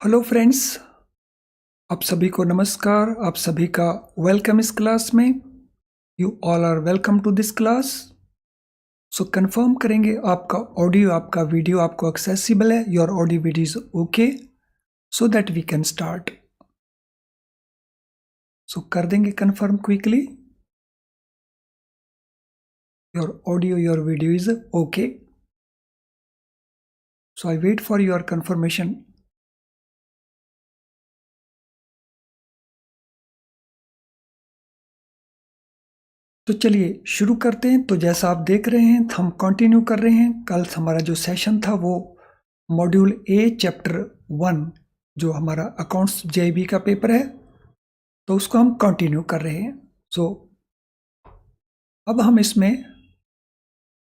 Hello friends, आप सभी को नमस्कार। आप सभी का वेलकम इस क्लास में। You all are welcome to this class. So confirm करेंगे आपका ऑडियो, आपका वीडियो आपको एक्सेसिबल है। Your audio video is okay, so that we can start. So कर देंगे confirm quickly. Your audio, your video is okay. So I wait for your confirmation. तो चलिए शुरू करते हैं। तो जैसा आप देख रहे हैं, हम कंटिन्यू कर रहे हैं। कल हमारा जो सेशन था वो मॉड्यूल ए चैप्टर 1, जो हमारा अकाउंट्स जेईबी का पेपर है, तो उसको हम कंटिन्यू कर रहे हैं। सो अब हम इसमें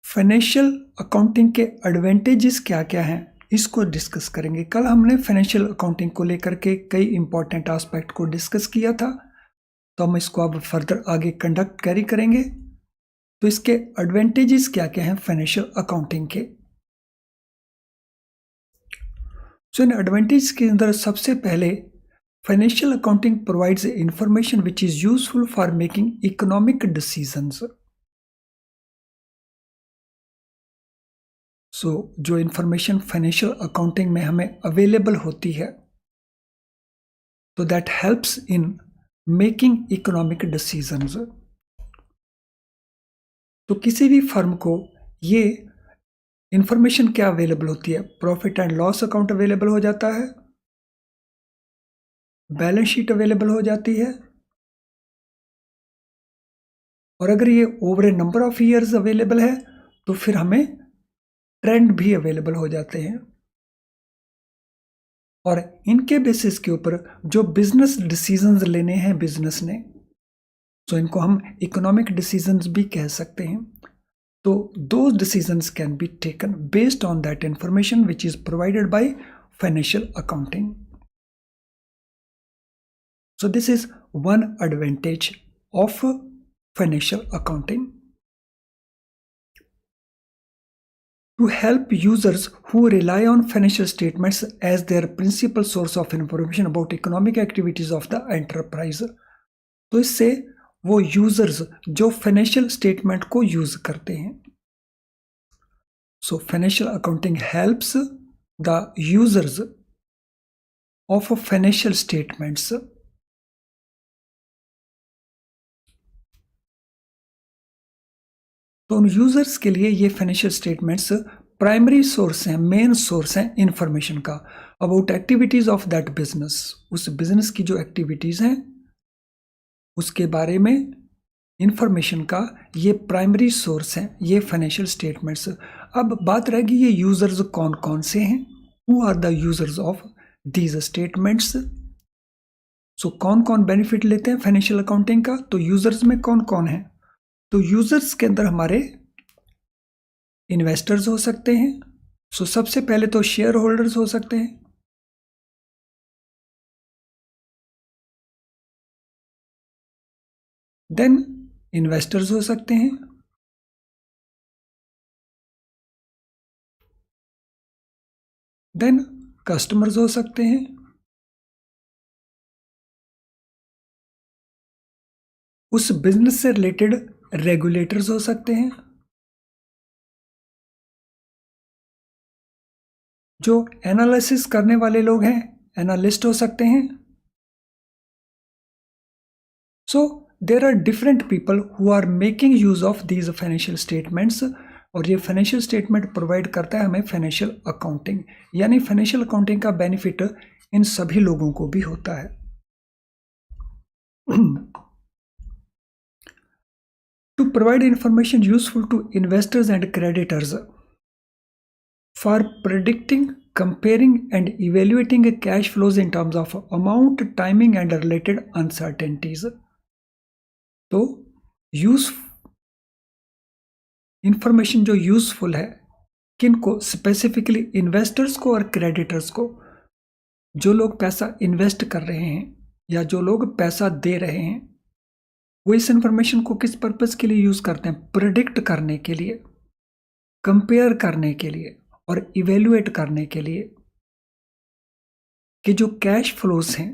फाइनेंशियल अकाउंटिंग के एडवांटेजेस क्या क्या हैं इसको डिस्कस करेंगे। कल हमने फाइनेंशियल अकाउंटिंग को लेकर के कई इंपॉर्टेंट एस्पेक्ट को डिस्कस किया था, तो हम इसको अब फर्दर आगे कंडक्ट कैरी करेंगे। तो इसके एडवांटेजेस क्या क्या हैं फाइनेंशियल अकाउंटिंग के। सो इन एडवांटेज के अंदर सबसे पहले, financial accounting provides information which is useful for making economic decisions. So जो इंफॉर्मेशन फाइनेंशियल अकाउंटिंग में हमें अवेलेबल होती है, तो that helps in making economic decisions. तो किसी भी फर्म को ये इंफॉर्मेशन क्या अवेलेबल होती है? Profit and loss account available हो जाता है, बैलेंस शीट अवेलेबल हो जाती है, और अगर ये over A number of years available है तो फिर हमें ट्रेंड भी अवेलेबल हो जाते हैं। और इनके बेसिस के ऊपर जो बिजनेस डिसीजंस लेने हैं बिजनेस ने, तो इनको हम इकोनॉमिक डिसीजंस भी कह सकते हैं। तो दो decisions can be taken based on that information which is provided by financial accounting. So this is one advantage of financial accounting. To help users who rely on financial statements as their principal source of information about economic activities of the enterprise. तो इससे वो users जो financial statement को use करते हैं, so financial accounting helps the users of financial statements. तो उन users के लिए ये फाइनेंशियल स्टेटमेंट्स प्राइमरी सोर्स हैं, मेन सोर्स हैं इंफॉर्मेशन का about activities of that business. उस बिजनेस की जो एक्टिविटीज हैं उसके बारे में इंफॉर्मेशन का ये प्राइमरी सोर्स हैं, ये फाइनेंशियल स्टेटमेंट्स। अब बात रहेगी ये यूजर्स कौन कौन से हैं, who are the users of these statements. So कौन कौन बेनिफिट लेते हैं फाइनेंशियल अकाउंटिंग का? तो यूजर्स में कौन कौन है? तो यूजर्स के अंदर हमारे इन्वेस्टर्स हो सकते हैं। सो सबसे पहले तो शेयर होल्डर्स हो सकते हैं, देन इन्वेस्टर्स हो सकते हैं, देन कस्टमर्स हो सकते हैं, उस बिजनेस से रिलेटेड रेगुलेटर्स हो सकते हैं, जो एनालिसिस करने वाले लोग हैं एनालिस्ट हो सकते हैं। So there are different people who are making use of these financial statements. और ये फाइनेंशियल स्टेटमेंट प्रोवाइड करता है हमें फाइनेंशियल अकाउंटिंग, यानी फाइनेंशियल अकाउंटिंग का बेनिफिट इन सभी लोगों को भी होता है। To provide information useful to investors and creditors for predicting, comparing and evaluating cash flows in terms of amount, timing and related uncertainties. तो इंफॉर्मेशन जो यूजफुल है किनको? स्पेसिफिकली इन्वेस्टर्स को और क्रेडिटर्स को। जो लोग पैसा इन्वेस्ट कर रहे हैं या जो लोग पैसा दे रहे हैं, वो इस इंफॉर्मेशन को किस पर्पस के लिए यूज करते हैं? प्रिडिक्ट करने के लिए, कंपेयर करने के लिए और इवेल्युएट करने के लिए कि जो कैश फ्लोज हैं,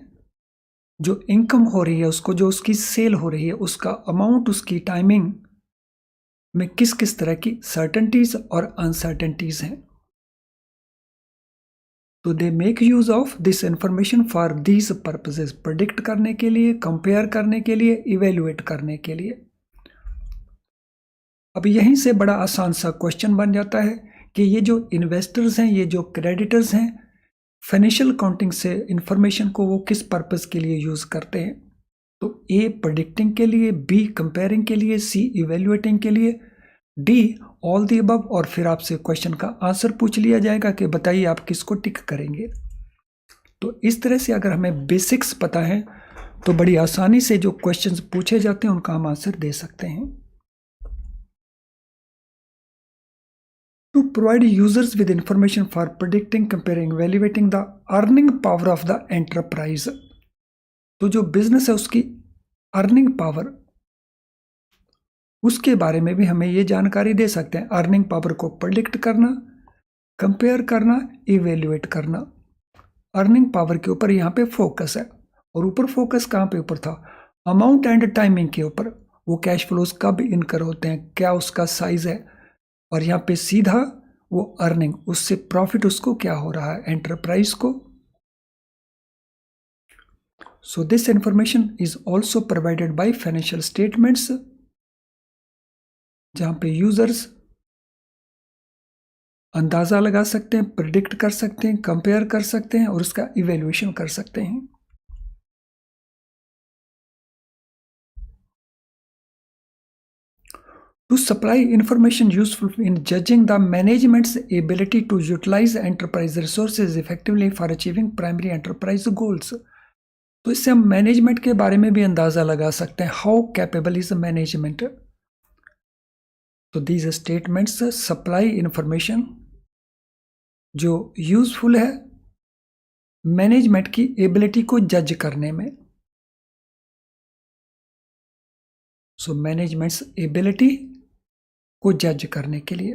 जो इनकम हो रही है उसको, जो उसकी सेल हो रही है उसका अमाउंट, उसकी टाइमिंग में किस किस तरह की सर्टेनिटीज और अनसर्टेनिटीज हैं। तो they make use of this information for these purposes, predict करने के लिए, कंपेयर करने के लिए, इवेल्युएट करने के लिए। अब यहीं से बड़ा आसान सा क्वेश्चन बन जाता है कि ये जो इन्वेस्टर्स हैं, ये जो क्रेडिटर्स हैं, फाइनेंशियल अकाउंटिंग से इंफॉर्मेशन को वो किस पर्पस के लिए यूज करते हैं। तो ए प्रेडिक्टिंग के लिए, बी कंपेयरिंग के लिए, सी इवेल्युएटिंग के लिए, डी ऑल दी अबव। और फिर आपसे क्वेश्चन का आंसर पूछ लिया जाएगा कि बताइए आप किसको टिक करेंगे। तो इस तरह से अगर हमें बेसिक्स पता है तो बड़ी आसानी से जो क्वेश्चंस पूछे जाते हैं उनका हम आंसर दे सकते हैं। To provide users with information for predicting, comparing, evaluating the earning power of the enterprise। तो जो बिजनेस है उसकी अर्निंग पावर, उसके बारे में भी हमें ये जानकारी दे सकते हैं। अर्निंग पावर को प्रेडिक्ट करना, कंपेयर करना, इवेल्युएट करना। अर्निंग पावर के ऊपर यहाँ पे फोकस है, और ऊपर फोकस कहाँ पे ऊपर था? अमाउंट एंड टाइमिंग के ऊपर। वो कैश फ्लोज कब इनकर होते हैं, क्या उसका साइज है, और यहाँ पे सीधा वो अर्निंग, उससे प्रॉफिट उसको क्या हो रहा है, एंटरप्राइज को। So this information is also provided by financial statements, जहां पे यूजर्स अंदाजा लगा सकते हैं, प्रिडिक्ट कर सकते हैं, कंपेयर कर सकते हैं और उसका इवेल्युएशन कर सकते हैं। To supply information useful in judging the management's ability to utilize enterprise resources effectively for achieving primary enterprise goals। तो इससे हम मैनेजमेंट के बारे में भी अंदाजा लगा सकते हैं, हाउ कैपेबल इज मैनेजमेंट। तो दीज स्टेटमेंट्स सप्लाई इंफॉर्मेशन जो यूजफुल है मैनेजमेंट की एबिलिटी को जज करने में। सो मैनेजमेंट्स एबिलिटी को जज करने के लिए,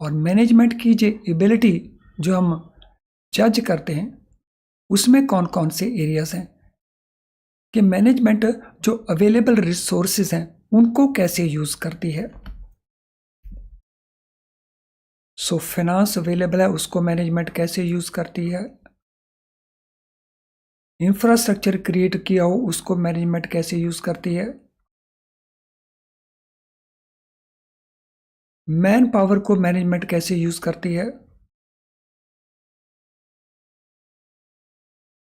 और मैनेजमेंट की जो एबिलिटी जो हम जज करते हैं उसमें कौन कौन से एरियाज हैं, कि मैनेजमेंट जो अवेलेबल रिसोर्सेज हैं उनको कैसे यूज करती है। सो फाइनेंस अवेलेबल है, उसको मैनेजमेंट कैसे यूज करती है। इंफ्रास्ट्रक्चर क्रिएट किया हो उसको मैनेजमेंट कैसे यूज करती है। मैन पावर को मैनेजमेंट कैसे यूज करती है।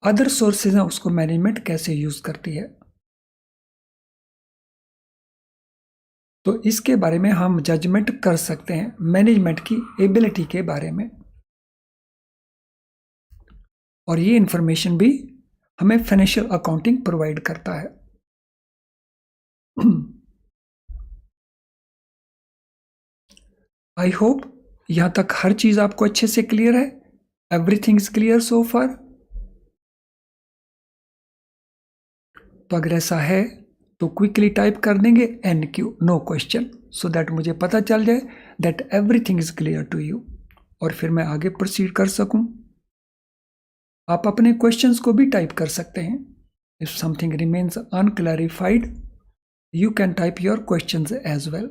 अदर सोर्सेज हैं उसको मैनेजमेंट कैसे यूज करती है। तो इसके बारे में हम जजमेंट कर सकते हैं मैनेजमेंट की एबिलिटी के बारे में, और ये इंफॉर्मेशन भी हमें फाइनेंशियल अकाउंटिंग प्रोवाइड करता है। आई होप यहां तक हर चीज आपको अच्छे से क्लियर है। एवरीथिंग इज क्लियर सो फार। तो अगर ऐसा है तो क्विकली टाइप कर देंगे NQ, no question, so that मुझे पता चल जाए that everything is clear to you, और फिर मैं आगे प्रोसीड कर सकूं। आप अपने क्वेश्चंस को भी टाइप कर सकते हैं। If something remains unclarified you can type your questions as well.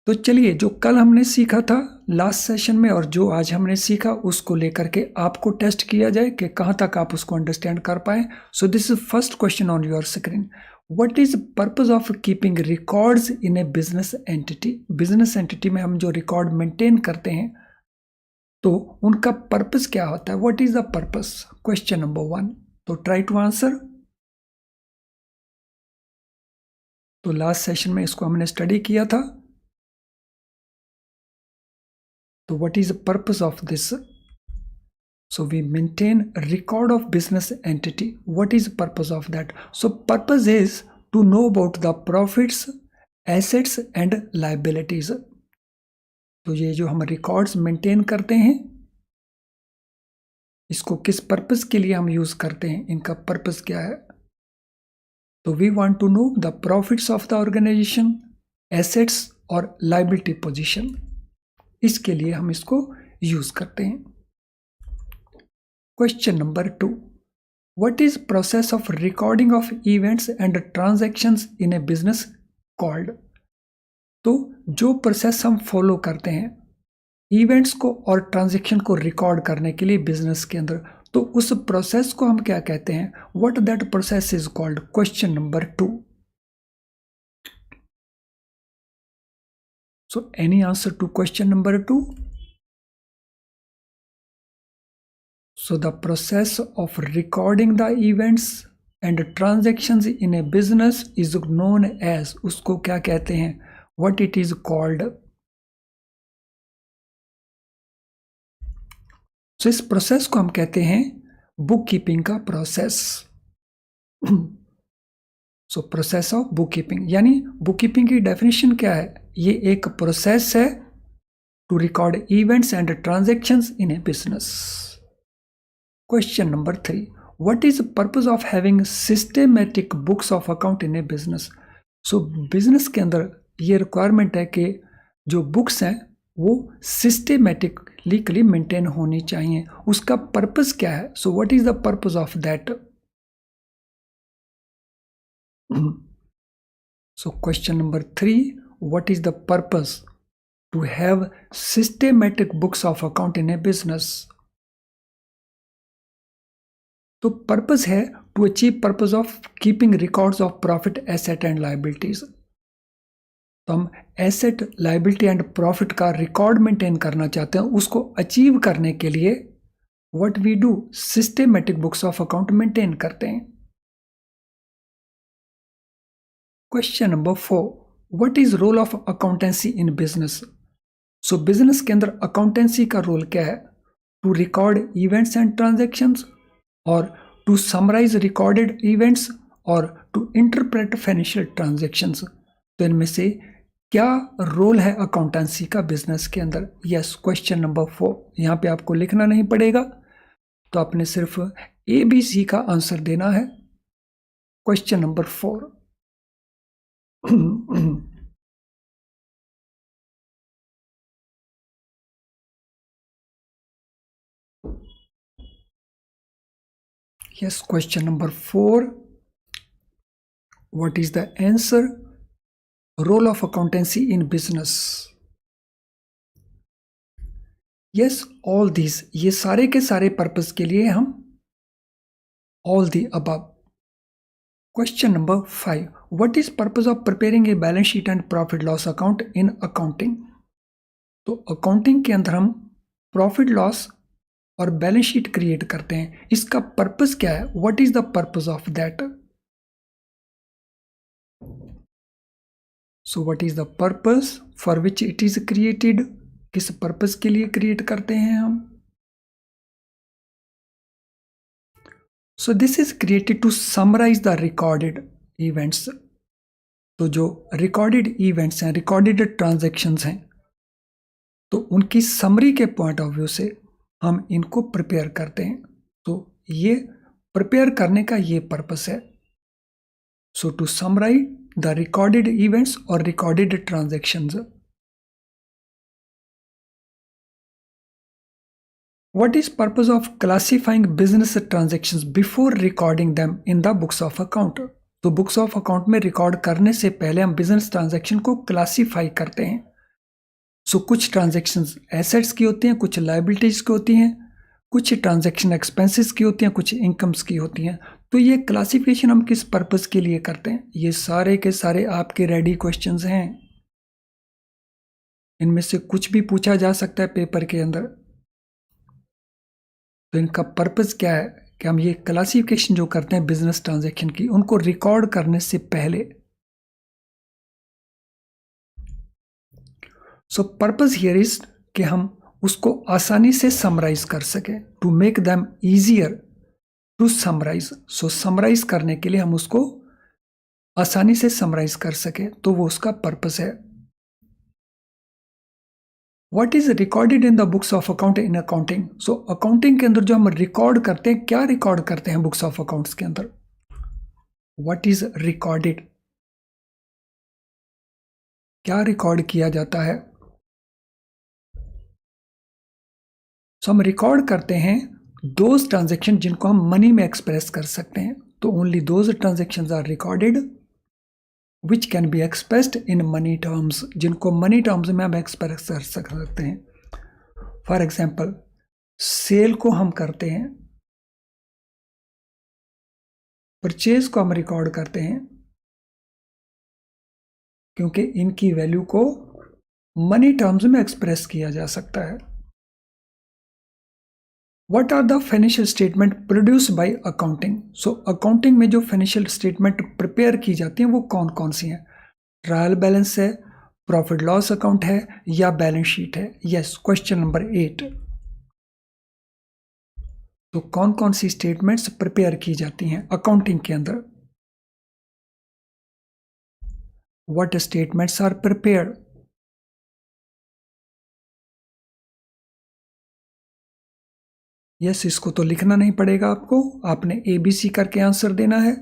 तो चलिए, जो कल हमने सीखा था लास्ट सेशन में और जो आज हमने सीखा उसको लेकर के आपको टेस्ट किया जाए कि कहाँ तक आप उसको अंडरस्टैंड कर पाए। सो this is first question on your screen. What is purpose of keeping records in a business entity. Business entity में हम जो रिकॉर्ड मेंटेन करते हैं तो उनका पर्पस क्या होता है। What is the purpose, question number 1। तो ट्राई टू आंसर। तो लास्ट सेशन में इसको हमने स्टडी किया था। So what is the purpose of this? So we maintain a record of business entity. What is the purpose of that? So purpose is to know about the profits, assets and liabilities. तो ये जो हम records maintain करते हैं इसको किस purpose के लिए हम यूज करते हैं, इनका पर्पस क्या है। तो we want to know the profits of the organization, assets और लाइबिलिटी पोजीशन। इसके लिए हम इसको यूज करते हैं। Question number 2, what is process of recording of events and transactions in a business called? तो जो प्रोसेस हम फॉलो करते हैं इवेंट्स को और ट्रांजैक्शन को रिकॉर्ड करने के लिए बिजनेस के अंदर, तो उस प्रोसेस को हम क्या कहते हैं? What that process is called? Question number 2। So any answer to question number 2? So the process of recording the events and transactions in a business is known as, उसको क्या कहते हैं? What it is called? So इस process को हम कहते हैं book keeping का process. So process of book keeping, यानी बुक कीपिंग की डेफिनेशन क्या है? ये एक प्रोसेस है to record events and transactions in a business. Question number 3, what is purpose of having systematic books of account in a business? So business के अंदर ये रिक्वायरमेंट है कि जो बुक्स हैं वो सिस्टेमेटिकली मेंटेन होनी चाहिए। उसका पर्पस क्या है? सो what is the purpose of that? So question number 3, what is the purpose to have systematic books of account in a business? तो पर्पस है to achieve purpose of keeping records of profit, asset and liabilities. तो हम asset, liability and profit का record maintain करना चाहते हैं। उसको achieve करने के लिए what we do, systematic books of account maintain करते हैं। Question number 4, what is role of accountancy in business? So business के अंदर अकाउंटेंसी का रोल क्या है? To record events and transactions, और टू समराइज रिकॉर्डेड इवेंट्स, और टू इंटरप्रेट फाइनेंशियल ट्रांजैक्शंस। तो इनमें से क्या रोल है अकाउंटेंसी का बिजनेस के अंदर? Yes, question number 4। यहाँ पे आपको लिखना नहीं पड़ेगा, तो आपने सिर्फ ABC का आंसर देना है। Question number 4, yes, question number 4, what is the answer? Role of accountancy in business? yes, all these, ये सारे के सारे पर्पस के लिए हम all the above। question number 5, what is purpose of preparing a balance sheet and profit loss account in accounting? तो accounting के अंदर हम प्रॉफिट लॉस और बैलेंस शीट क्रिएट करते हैं। इसका पर्पस क्या है? What is the purpose of that? So what is the purpose for which it is created? किस पर्पस के लिए क्रिएट करते हैं हम? So this is created to summarise the recorded events. तो जो रिकॉर्डेड इवेंट्स हैं, रिकॉर्डेड ट्रांजैक्शंस हैं, तो उनकी समरी के पॉइंट ऑफ व्यू से हम इनको प्रिपेयर करते हैं। तो ये प्रिपेयर करने का ये पर्पस है। So to summarise the recorded events और recorded transactions. What is purpose of classifying business transactions before recording them in the books of account? तो बुक्स ऑफ अकाउंट में रिकॉर्ड करने से पहले हम बिजनेस ट्रांजैक्शन को क्लासिफाई करते हैं। सो कुछ ट्रांजैक्शंस एसेट्स की होती हैं, कुछ लायबिलिटीज की होती हैं, कुछ ट्रांजैक्शन एक्सपेंसेस की होती हैं, कुछ इनकम्स की होती हैं। तो ये क्लासिफिकेशन हम किस पर्पस के लिए करते हैं? ये सारे के सारे आपके रेडी क्वेश्चंस हैं। इनमें से कुछ भी पूछा जा सकता है पेपर के अंदर। तो इनका पर्पस क्या है कि हम ये क्लासिफिकेशन जो करते हैं बिजनेस ट्रांजैक्शन की, उनको रिकॉर्ड करने से पहले। सो पर्पस हियर इज कि हम उसको आसानी से समराइज कर सकें, to make them easier to summarise. So summarise करने के लिए हम उसको आसानी से समराइज कर सकें, तो वो उसका पर्पस है। What is recorded in the books of account in accounting? So accounting के अंदर जो हम रिकॉर्ड करते हैं, क्या रिकॉर्ड करते हैं बुक्स ऑफ अकाउंट्स के अंदर? व्हाट इज रिकॉर्डेड, क्या रिकॉर्ड किया जाता है? सो हम रिकॉर्ड करते हैं दोज ट्रांजेक्शन जिनको हम मनी में एक्सप्रेस कर सकते हैं। तो only those transactions are recorded which can be expressed in money terms, जिनको मनी टर्म्स में हम एक्सप्रेस कर सकते हैं। फॉर एग्जाम्पल, सेल को हम करते हैं, परचेज को हम रिकॉर्ड करते हैं, क्योंकि इनकी वैल्यू को मनी टर्म्स में एक्सप्रेस किया जा सकता है। What are the financial statement produced by accounting? So accounting में जो फाइनेंशियल स्टेटमेंट प्रिपेयर की जाती हैं वो कौन कौन सी हैं? ट्रायल बैलेंस है, प्रॉफिट लॉस अकाउंट है, या बैलेंस शीट है? Yes, question number 8। तो कौन कौन सी स्टेटमेंट्स प्रिपेयर की जाती हैं अकाउंटिंग के अंदर? What statements are prepared? Yes, इसको तो लिखना नहीं पड़ेगा आपको, आपने ABC करके आंसर देना है।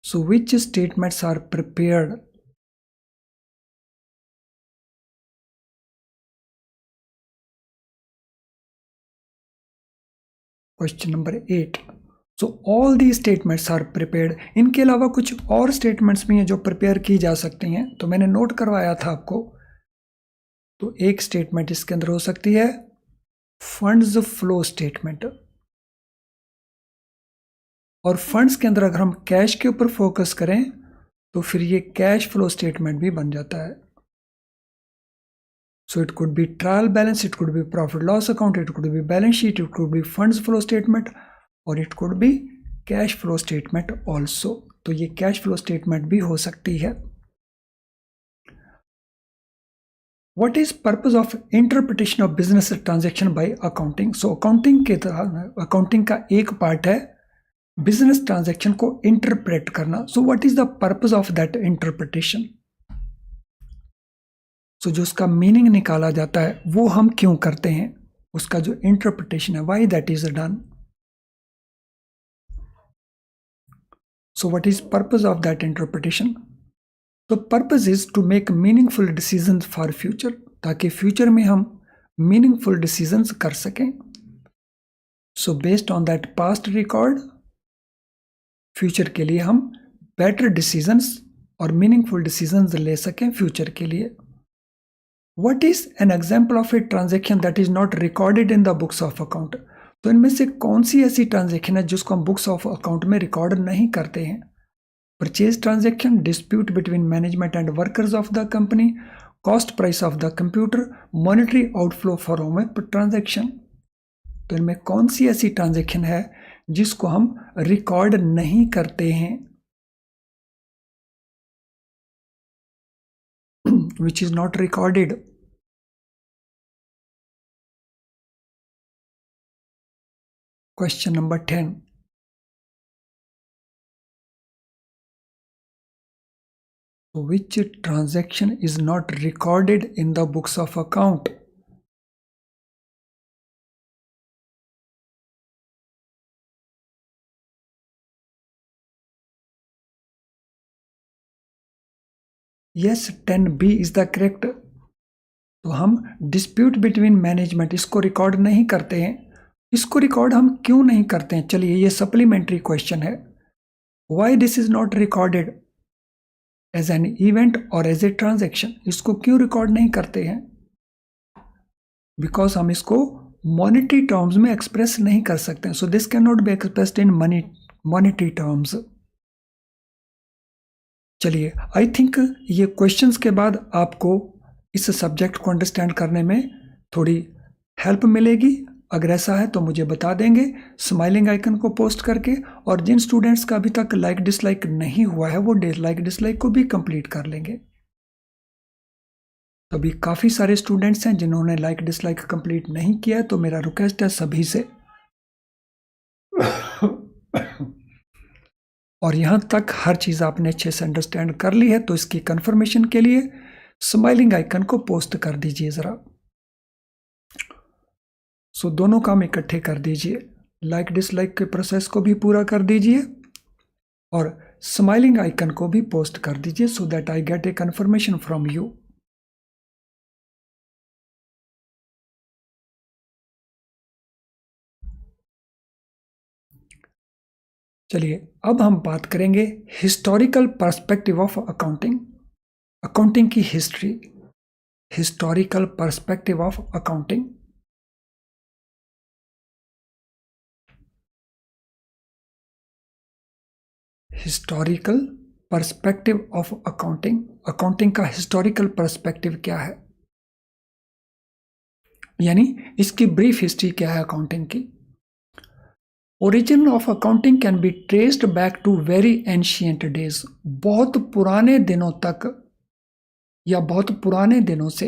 So which statements are prepared? Question number 8। So all the statements are prepared. इनके अलावा कुछ और स्टेटमेंट्स भी हैं जो प्रिपेयर की जा सकती हैं, तो मैंने नोट करवाया था आपको। तो एक स्टेटमेंट इसके अंदर हो सकती है फंड्स फ्लो स्टेटमेंट, और फंड्स के अंदर अगर हम कैश के ऊपर फोकस करें तो फिर ये कैश फ्लो स्टेटमेंट भी बन जाता है। So it could be trial balance, it could be profit loss account, it could be balance sheet, it could be funds flow statement, और it could be cash flow statement also. तो ये cash flow statement भी हो सकती है। What is purpose of interpretation of business transaction by accounting? So accounting का एक part है बिजनेस ट्रांजैक्शन को इंटरप्रेट करना। So what is the purpose of that interpretation? So जो उसका मीनिंग निकाला जाता है वो हम क्यों करते हैं, उसका जो इंटरप्रिटेशन है, why that is done. So what is purpose of that interpretation? तो purpose is to make meaningful decision for future, ताकि फ्यूचर में हम मीनिंगफुल डिसीजंस कर सकें। So based on that past record, future के लिए हम बेटर डिसीजंस और मीनिंगफुल डिसीजंस ले सकें फ्यूचर के लिए। What is an example of a transaction that is not recorded in the books of account? तो इनमें से कौन सी ऐसी ट्रांजेक्शन है जिसको हम बुक्स ऑफ अकाउंट में रिकॉर्ड नहीं करते हैं? Purchase transaction, dispute between management and workers of the company, cost price of the computer, monetary outflow for a transaction. तो इनमें कौन सी ऐसी ट्रांजेक्शन है जिसको हम रिकॉर्ड नहीं करते हैं, which is not recorded? Question number 10. Which transaction is not recorded in the books of account? Yes, 10B is the correct. तो हम डिस्प्यूट बिटवीन मैनेजमेंट इसको रिकॉर्ड नहीं करते हैं। इसको रिकॉर्ड हम क्यों नहीं करते हैं? चलिए, ये सप्लीमेंट्री क्वेश्चन है। Why this is not recorded as an event or as a transaction? इसको क्यों रिकॉर्ड नहीं करते हैं? बिकॉज हम इसको मॉनेटरी टर्म्स में एक्सप्रेस नहीं कर सकते हैं। So this can not be expressed in monetary terms. चलिए, आई थिंक ये क्वेश्चंस के बाद आपको इस सब्जेक्ट को अंडरस्टैंड करने में थोड़ी हेल्प मिलेगी। अगर ऐसा है तो मुझे बता देंगे स्माइलिंग आइकन को पोस्ट करके, और जिन स्टूडेंट्स का अभी तक लाइक डिसलाइक नहीं हुआ है वो लाइक डिसलाइक को भी कंप्लीट कर लेंगे। तो अभी काफ़ी सारे स्टूडेंट्स हैं जिन्होंने लाइक डिसलाइक कंप्लीट नहीं किया है, तो मेरा रिक्वेस्ट है सभी से और यहाँ तक हर चीज़ आपने अच्छे से अंडरस्टैंड कर ली है, तो इसकी कंफर्मेशन के लिए स्माइलिंग आइकन को पोस्ट कर दीजिए ज़रा। सो दोनों काम इकट्ठे कर दीजिए, लाइक डिसलाइक के प्रोसेस को भी पूरा कर दीजिए और स्माइलिंग आइकन को भी पोस्ट कर दीजिए, so that I get a confirmation from you. चलिए अब हम बात करेंगे historical perspective of accounting, accounting की history, historical perspective of accounting. Historical perspective of accounting, accounting का हिस्टोरिकल पर्सपेक्टिव क्या है, यानी इसकी ब्रीफ हिस्ट्री क्या है अकाउंटिंग की। Origin of accounting can be traced back to very ancient days, बहुत पुराने दिनों तक या बहुत पुराने दिनों से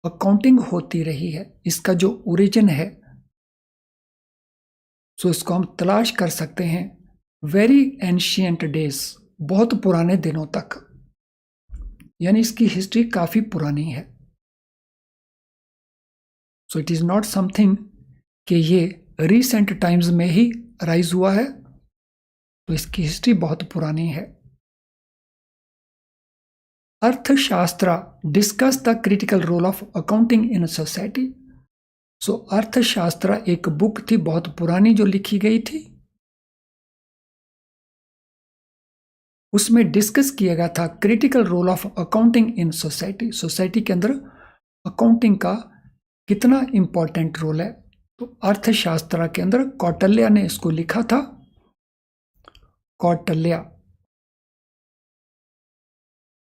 अकाउंटिंग होती रही है। इसका जो ओरिजिन है सो इसको हम तलाश कर सकते हैं वेरी एंशियंट डेज, बहुत पुराने दिनों तक, यानी इसकी हिस्ट्री काफी पुरानी है। So it is not something कि ये रिसेंट टाइम्स में ही राइज हुआ है, तो इसकी हिस्ट्री बहुत पुरानी है। Arthashastra discuss the critical role of accounting in society. So Arthashastra एक बुक थी बहुत पुरानी जो लिखी गई थी, उसमें डिस्कस किया गया था critical role of accounting in society, society के अंदर अकाउंटिंग का कितना इंपॉर्टेंट रोल है। तो अर्थशास्त्र के अंदर कौटिल्य ने इसको लिखा था, कौटिल्य।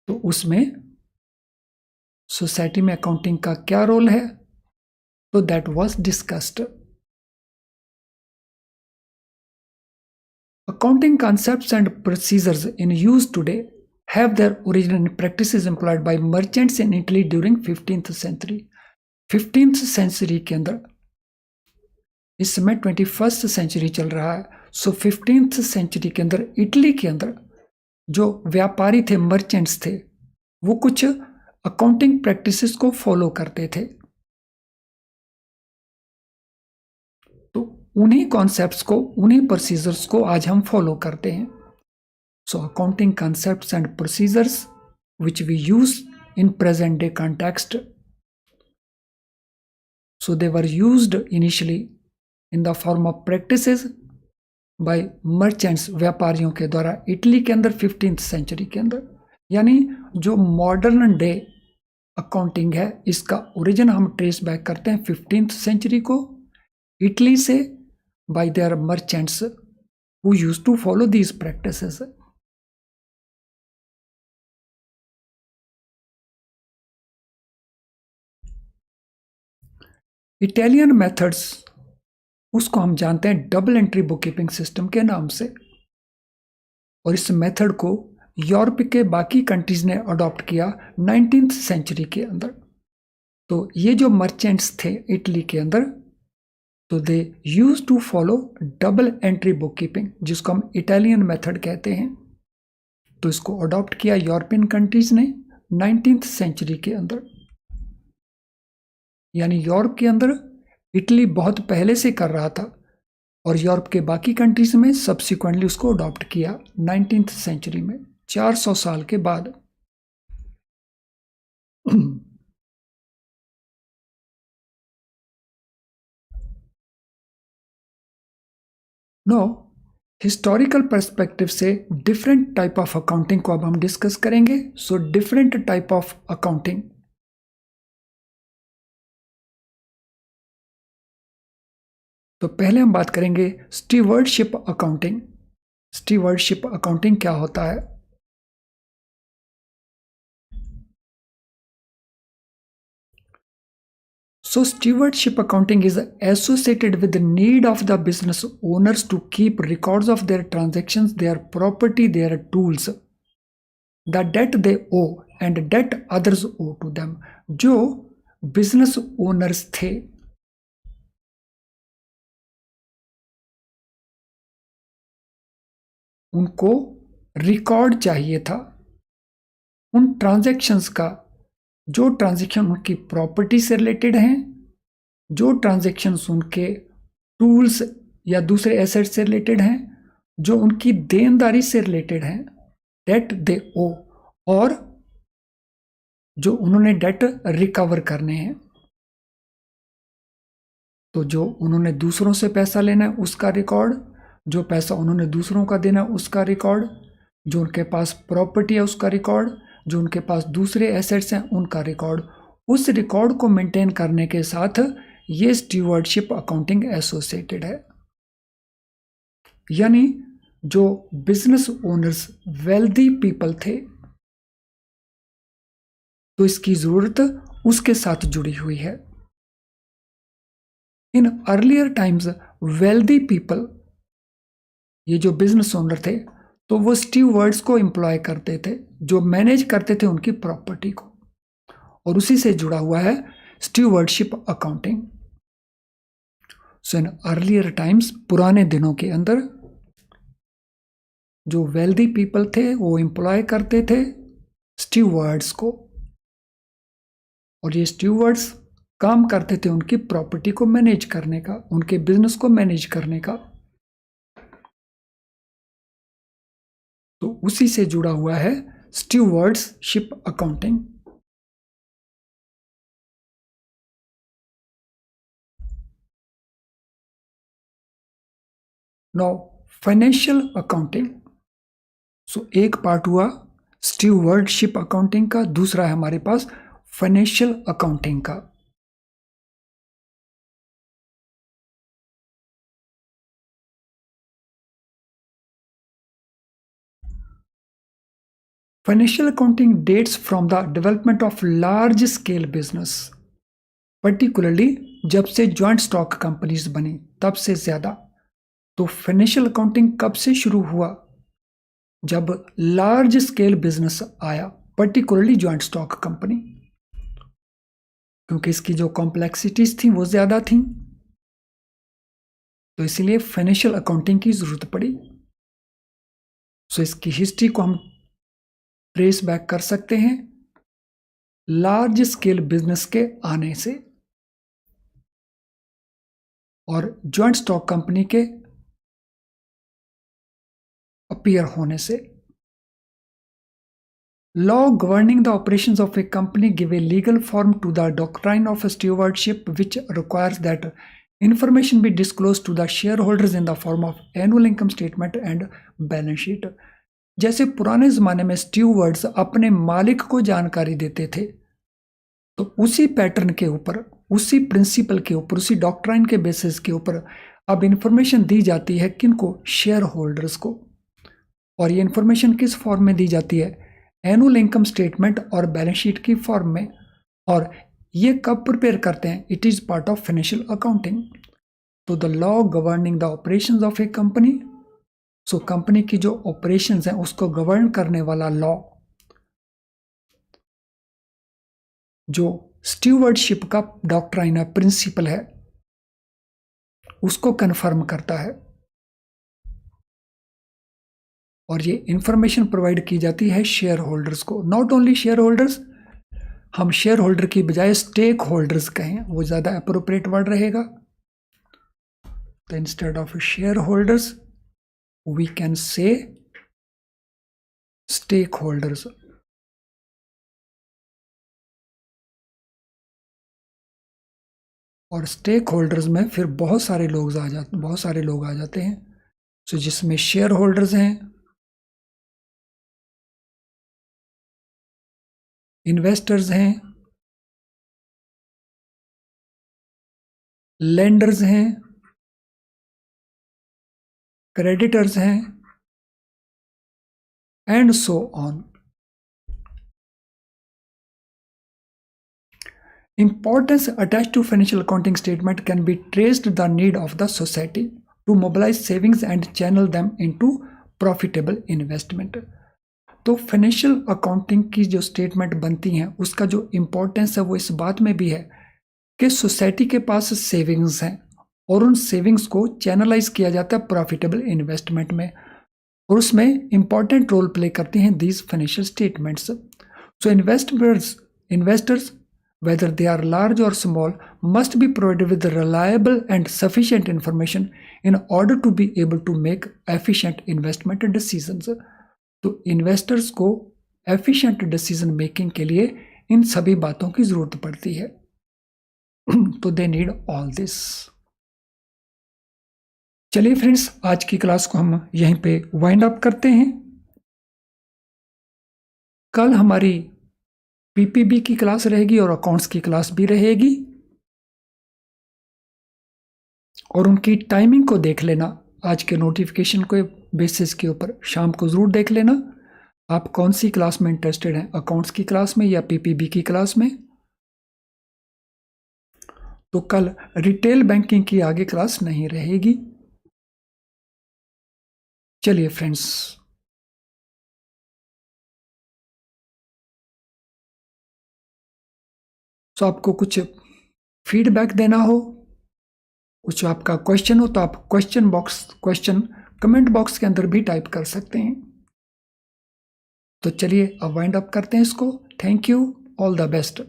तो उसमें सोसाइटी में अकाउंटिंग का क्या रोल है, तो that was discussed. Accounting concepts and procedures in use today have their origin in practices employed by merchants in Italy during 15th century. 15th century के अंदर, इस समय 21st century चल रहा है, सो 15th century के अंदर इटली के अंदर जो व्यापारी थे, मर्चेंट्स थे, वो कुछ अकाउंटिंग प्रैक्टिसेस को फॉलो करते थे। तो उन्हीं कॉन्सेप्ट्स को, उन्हीं प्रोसीजर्स को आज हम फॉलो करते हैं। So accounting concepts and procedures which we use in present day context, so they were used initially in the form of practices by merchants, व्यापारियों के द्वारा इटली के अंदर 15th सेंचुरी के अंदर। यानी जो मॉडर्न डे अकाउंटिंग है, इसका ओरिजिन हम ट्रेस बैक करते हैं 15th सेंचुरी को, इटली से, by their merchants who used to follow these practices. Italian methods, उसको हम जानते हैं double entry book keeping system के नाम से, और इस मेथड को यूरोप के बाकी कंट्रीज ने अडॉप्ट किया 19th सेंचुरी के अंदर। तो ये जो मर्चेंट्स थे इटली के अंदर, तो they used to follow double entry book keeping, जिसको हम इटालियन मेथड कहते हैं। तो इसको अडॉप्ट किया यूरोपियन कंट्रीज ने 19th सेंचुरी के अंदर, यानी यूरोप के अंदर इटली बहुत पहले से कर रहा था और यूरोप के बाकी कंट्रीज में सब्सिक्वेंटली उसको अडॉप्ट किया 19th सेंचुरी में, 400 साल के बाद। नो, हिस्टोरिकल पर्सपेक्टिव से डिफरेंट टाइप ऑफ अकाउंटिंग को अब हम डिस्कस करेंगे। So different type of accounting, तो पहले हम बात करेंगे स्टीवर्डशिप अकाउंटिंग। स्टीवर्डशिप अकाउंटिंग क्या होता है? So stewardship accounting is associated with the need of the business owners to keep records of their transactions, their property, their tools, the debt they owe and debt others owe to them. जो business owners थे, उनको record चाहिए था उन transactions का, जो transaction उनकी property से रिलेटेड हैं, जो ट्रांजैक्शंस उनके टूल्स या दूसरे एसेट से रिलेटेड हैं, जो उनकी देनदारी से रिलेटेड हैं, डेट दे ओ, और जो उन्होंने डेट रिकवर करने हैं। तो जो उन्होंने दूसरों से पैसा लेना है उसका रिकॉर्ड, जो पैसा उन्होंने दूसरों का देना उसका रिकॉर्ड, जो उनके पास प्रॉपर्टी है उसका रिकॉर्ड, जो उनके पास दूसरे एसेट्स हैं उनका रिकॉर्ड। उस रिकॉर्ड को मेंटेन करने के साथ ये स्टीवर्डशिप अकाउंटिंग एसोसिएटेड है। यानी जो बिजनेस ओनर्स वेल्दी पीपल थे तो इसकी जरूरत उसके साथ जुड़ी हुई है। In earlier times wealthy people, ये जो बिजनेस ओनर थे, तो वो स्टीवर्ड्स को एम्प्लॉय करते थे जो मैनेज करते थे उनकी प्रॉपर्टी को, और उसी से जुड़ा हुआ है stewardship accounting. So in earlier times, पुराने दिनों के अंदर जो वेल्दी पीपल थे वो एम्प्लॉय करते थे स्टीवर्ड्स को, और ये स्टीवर्ड्स काम करते थे उनकी प्रॉपर्टी को मैनेज करने का, उनके बिजनेस को मैनेज करने का। तो उसी से जुड़ा हुआ है stewardship accounting. Now financial accounting. So एक पार्ट हुआ स्टीवर्डशिप अकाउंटिंग का, दूसरा है हमारे पास फाइनेंशियल अकाउंटिंग का। Financial accounting dates from the development of large scale business, particularly जब से ज्वाइंट स्टॉक कंपनीज बनी तब से ज्यादा। तो फाइनेंशियल अकाउंटिंग कब से शुरू हुआ? जब लार्ज स्केल बिजनेस आया, पर्टिकुलरली ज्वाइंट स्टॉक कंपनी, क्योंकि इसकी जो कॉम्प्लेक्सिटीज थी वो ज्यादा थी, तो इसलिए फाइनेंशियल अकाउंटिंग की जरूरत पड़ी। सो इसकी हिस्ट्री को हम ट्रेस बैक कर सकते हैं लार्ज स्केल बिजनेस के आने से और ज्वाइंट स्टॉक कंपनी के अपीयर होने से। Law governing the operations of a company give a legal form to the doctrine of stewardship, which requires that information be disclosed to the shareholders in the form of annual income statement and balance sheet. जैसे पुराने जमाने में stewards अपने मालिक को जानकारी देते थे, तो उसी पैटर्न के ऊपर, उसी प्रिंसिपल के ऊपर, उसी डॉक्ट्राइन के बेसिस के ऊपर अब इंफॉर्मेशन दी जाती है किनको? शेयर होल्डर्स को। और ये इंफॉर्मेशन किस फॉर्म में दी जाती है? एनुअल इनकम स्टेटमेंट और बैलेंस शीट की फॉर्म में। और ये कब प्रिपेयर करते हैं? It is part of financial accounting. तो the law governing the operations of a company, so company की जो ऑपरेशंस हैं उसको गवर्न करने वाला लॉ, जो स्टीवर्डशिप का डॉक्ट्राइन है, प्रिंसिपल है, उसको कन्फर्म करता है। और ये इंफॉर्मेशन प्रोवाइड की जाती है शेयर होल्डर्स को। नॉट ओनली शेयर होल्डर्स, हम शेयर होल्डर की बजाय स्टेक होल्डर्स कहें, वो ज्यादा अप्रोप्रिएट वर्ड रहेगा। तो instead of share holders we can say stake holders. और स्टेक होल्डर्स में फिर बहुत सारे लोग आ जाते हैं। सो जिसमें शेयर होल्डर्स हैं, इन्वेस्टर्स हैं, लेंडर्स हैं, क्रेडिटर्स हैं, and so on. Importance attached to financial accounting statement can be traced the need of the society to mobilize savings and channel them into profitable investment. तो financial accounting की जो statement बनती हैं उसका जो importance है वो इस बात में भी है कि सोसाइटी के पास सेविंग्स हैं और उन सेविंग्स को चैनलाइज किया जाता है प्रॉफिटेबल इन्वेस्टमेंट में, और उसमें इंपॉर्टेंट रोल प्ले करती हैं these financial statements. So investors whether they are large or small, must be provided with reliable and sufficient information in order to be able to make efficient investment decisions. तो investors को efficient decision making के लिए इन सभी बातों की जरूरत पड़ती है। तो दे नीड ऑल दिस। चलिए फ्रेंड्स, आज की क्लास को हम यहीं पे वाइंड अप करते हैं। कल हमारी पीपीबी की क्लास रहेगी और अकाउंट्स की क्लास भी रहेगी, और उनकी टाइमिंग को देख लेना। आज के नोटिफिकेशन को बेसिस के ऊपर शाम को ज़रूर देख लेना आप कौन सी क्लास में इंटरेस्टेड हैं, अकाउंट्स की क्लास में या पीपीबी की क्लास में। तो कल रिटेल बैंकिंग की आगे क्लास नहीं रहेगी। चलिए फ्रेंड्स, तो आपको कुछ फीडबैक देना हो, कुछ आपका क्वेश्चन हो, तो आप क्वेश्चन कमेंट बॉक्स के अंदर भी टाइप कर सकते हैं। तो चलिए अब वाइंड अप करते हैं इसको। Thank you, all the best.